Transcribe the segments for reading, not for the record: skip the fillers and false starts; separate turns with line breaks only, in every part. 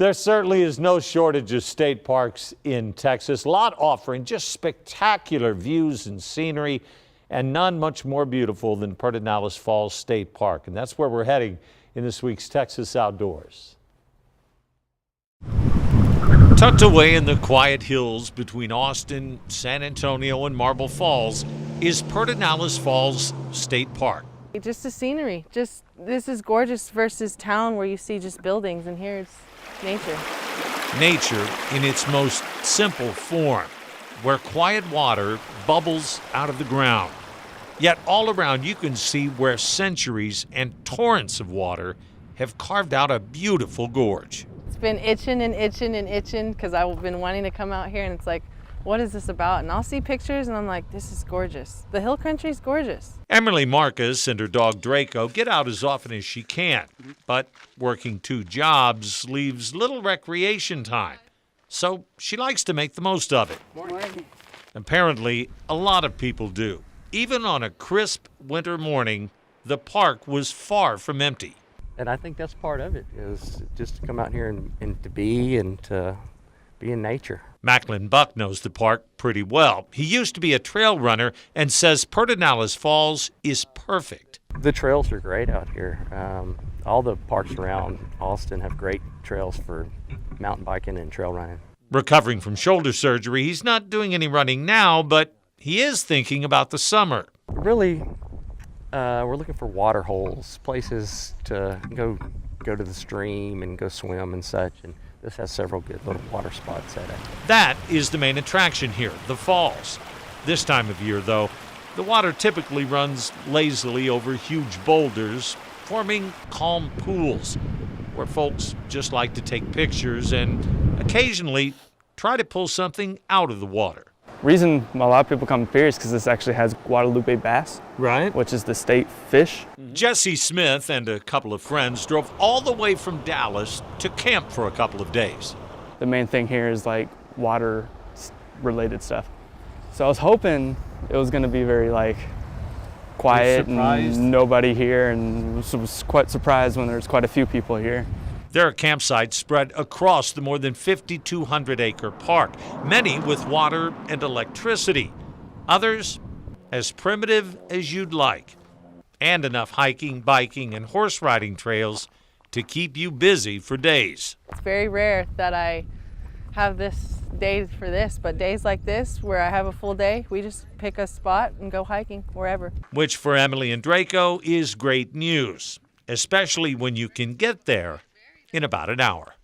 There certainly is no shortage of state parks in Texas, a lot offering just spectacular views and scenery, and none much more beautiful than Pedernales Falls State Park. And that's where we're heading in this week's Texas Outdoors. Tucked away in the quiet hills between Austin, San Antonio, and Marble Falls is Pedernales Falls State Park.
Just the scenery, this is gorgeous versus town where you see just buildings, and here it's nature.
Nature in its most simple form, where quiet water bubbles out of the ground. Yet all around you can see where centuries and torrents of water have carved out a beautiful gorge.
It's been itching and itching and itching because I've been wanting to come out here, and it's like, what is this about? And I'll see pictures and I'm like, this is gorgeous. The hill country's gorgeous.
Emily Marcus and her dog Draco get out as often as she can, but working 2 jobs leaves little recreation time. So she likes to make the most of it.
Morning.
Apparently, a lot of people do. Even on a crisp winter morning, the park was far from empty.
And I think that's part of it, is just to come out here and to be in nature.
Macklin Buck knows the park pretty well. He used to be a trail runner and says Pedernales Falls is perfect.
The trails are great out here. All the parks around Austin have great trails for mountain biking and trail running.
Recovering from shoulder surgery, he's not doing any running now, but he is thinking about the summer.
Really, we're looking for water holes, places to go to the stream and go swim and such. And this has several good little water spots at it.
That is the main attraction here, the falls. This time of year, though, the water typically runs lazily over huge boulders, forming calm pools where folks just like to take pictures and occasionally try to pull something out of the water.
Reason a lot of people come up here is because this actually has Guadalupe bass,
right?
Which is the state fish.
Jesse Smith and a couple of friends drove all the way from Dallas to camp for a couple of days.
The main thing here is like water related stuff. So I was hoping it was going to be very like quiet and nobody here, and was quite surprised when there's quite a few people here.
There are campsites spread across the more than 5,200-acre park, many with water and electricity, others as primitive as you'd like, and enough hiking, biking, and horse riding trails to keep you busy for days.
It's very rare that I have this days for this, but days like this where I have a full day, we just pick a spot and go hiking wherever.
Which for Emily and Draco is great news, especially when you can get there in about an hour.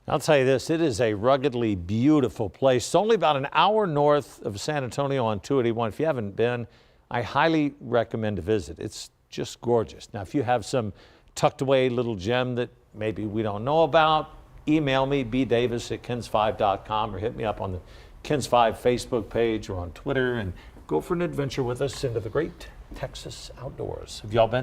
I'll tell you this, it is a ruggedly beautiful place. It's only about an hour north of San Antonio on 281. If you haven't been, I highly recommend to visit. It's just gorgeous. Now, if you have some tucked away little gem that maybe we don't know about, email me, bdavis@kens5.com, or hit me up on the Kens 5 Facebook page or on Twitter, and go for an adventure with us into the great Texas outdoors. Have y'all been?